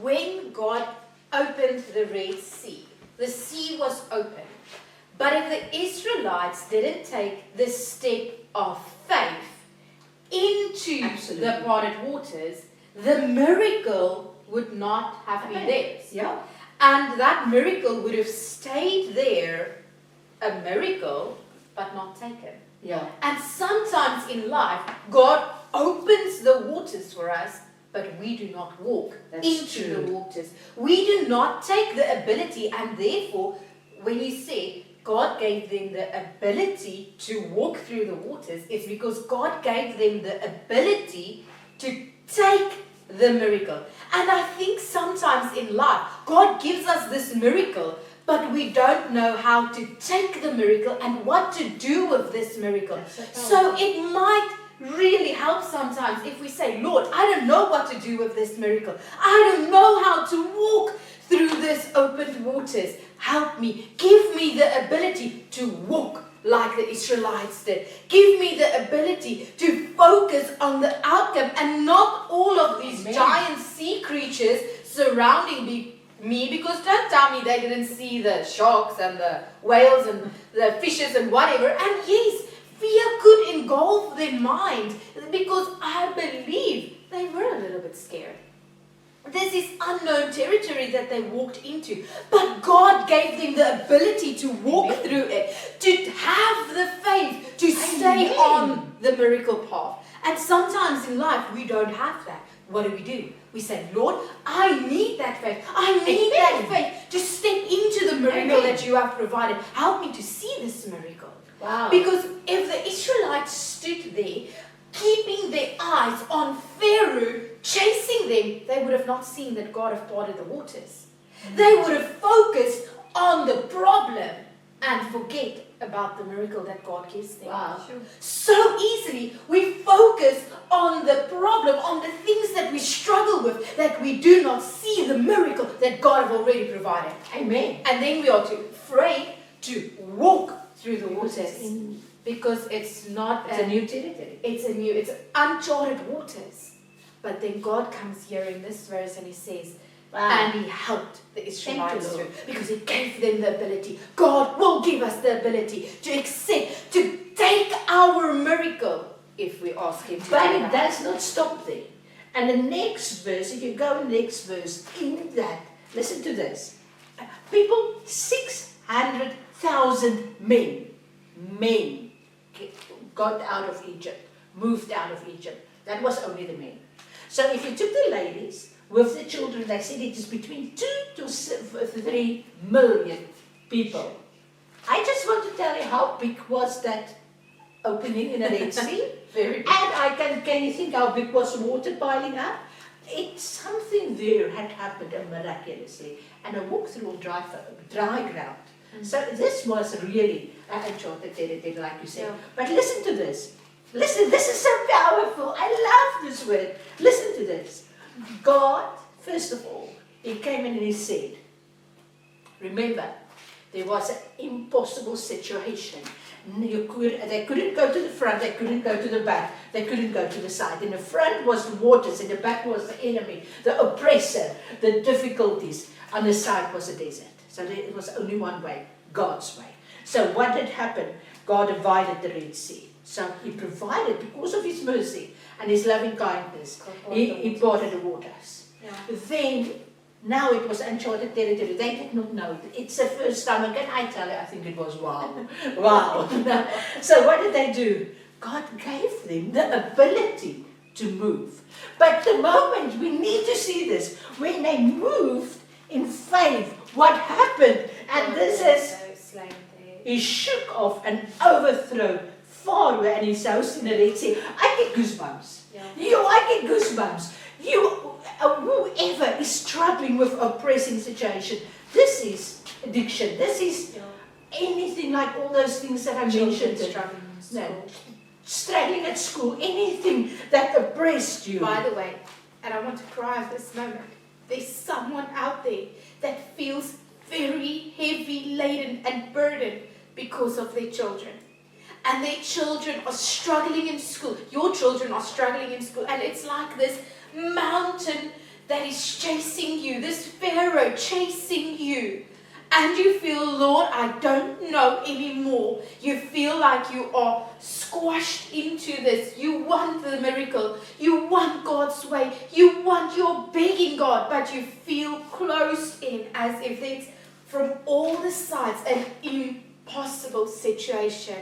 when God opened the Red Sea, the sea was open. But if the Israelites didn't take the step of faith into the parted waters, the miracle would not have been theirs. Yeah. And that miracle would have stayed there, a miracle, but not taken. Yeah. And sometimes in life, God opens the waters for us, but we do not walk into the waters. We do not take the ability, and therefore, when you say God gave them the ability to walk through the waters, it's because God gave them the ability to take the miracle. And I think sometimes in life, God gives us this miracle, but we don't know how to take the miracle and what to do with this miracle. So it might really help sometimes if we say, Lord, I don't know what to do with this miracle. I don't know how to walk through this opened waters. Help me. Give me the ability to walk like the Israelites did. Give me the ability to focus on the outcome and not all of these giant sea creatures surrounding me, because don't tell me they didn't see the sharks and the whales and the fishes and whatever. And yes, fear could engulf their mind, because I believe they were a little bit scared. This is unknown territory that they walked into. But God gave them the ability to walk through it, to have the faith, to stay on the miracle path. And sometimes in life, we don't have that. What do? We say, Lord, I need that faith. I need that faith to step into the miracle that you have provided. Help me to see this miracle. Wow. Because if the Israelites stood there, keeping their eyes on Pharaoh, chasing them, they would have not seen that God had parted the waters. They would have focused on the problem and forget about the miracle that God gives them. Wow. So easily we focus on the problem, on the things that we struggle with, that we do not see the miracle that God has already provided. Amen. And then we are too afraid to walk through the waters. Because it's not a new territory. It's uncharted waters. But then God comes here in this verse and he says, and he helped the Israelites through, because he gave them the ability. God will give us the ability to accept, to take our miracle if we ask him to. But it does not stop there. And the next verse, if you go in the next verse, in that, listen to this. People, 600,000 men got out of Egypt, moved out of Egypt. That was only the men. So if you took the ladies with the children, they said it is between 2 to 3 million people. I just want to tell you how big was that opening in the Red Sea. Very big. And can you think how big was water piling up? Something there had happened miraculously, and a walk through on dry ground. So this was really uncharted territory, like you said. Yeah. But listen to this. Listen, this is so powerful. I love this word. Listen to this. God, first of all, he came in and he said, remember, there was an impossible situation. They couldn't go to the front, they couldn't go to the back, they couldn't go to the side. In the front was the waters, in the back was the enemy, the oppressor, the difficulties. On the side was the desert. So there was only one way, God's way. So what did happen? God divided the Red Sea. So he provided, because of his mercy and his loving kindness, he parted the waters. Yeah. Then, now it was uncharted territory. They did not know. It's the first time, and can I tell you, I think it was wow. Wow. So what did they do? God gave them the ability to move. But the moment, we need to see this, when they moved in faith, what happened? And this is, he shook off and overthrew Pharaoh and his house in the Red Sea. I get goosebumps. Yeah. I get goosebumps. Whoever is struggling with oppressing situation, this is addiction. This is anything like all those things that I mentioned. Struggling at school, anything that oppressed you. By the way, and I want to cry at this moment, there's someone out there that feels very heavy laden and burdened because of their children. And their children are struggling in school. Your children are struggling in school. And it's like this mountain that is chasing you, this Pharaoh chasing you, and you feel, Lord, I don't know anymore. You feel like you are squashed into this. You want the miracle. You want God's way. You're begging God, but you feel closed in as if it's from all the sides an impossible situation.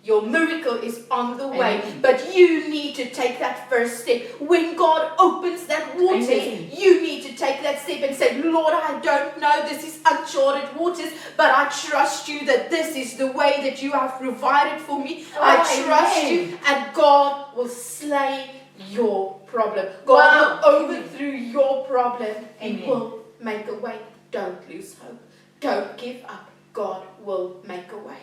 Your miracle is on the way, but you need to take that first step. When God opens that waters, you need to take that step and say, Lord, I don't know, this is uncharted waters, but I trust you that this is the way that you have provided for me. I trust you, and God will slay your problem. God will overthrow your problem. He will make a way. Don't lose hope. Don't give up. God will make a way.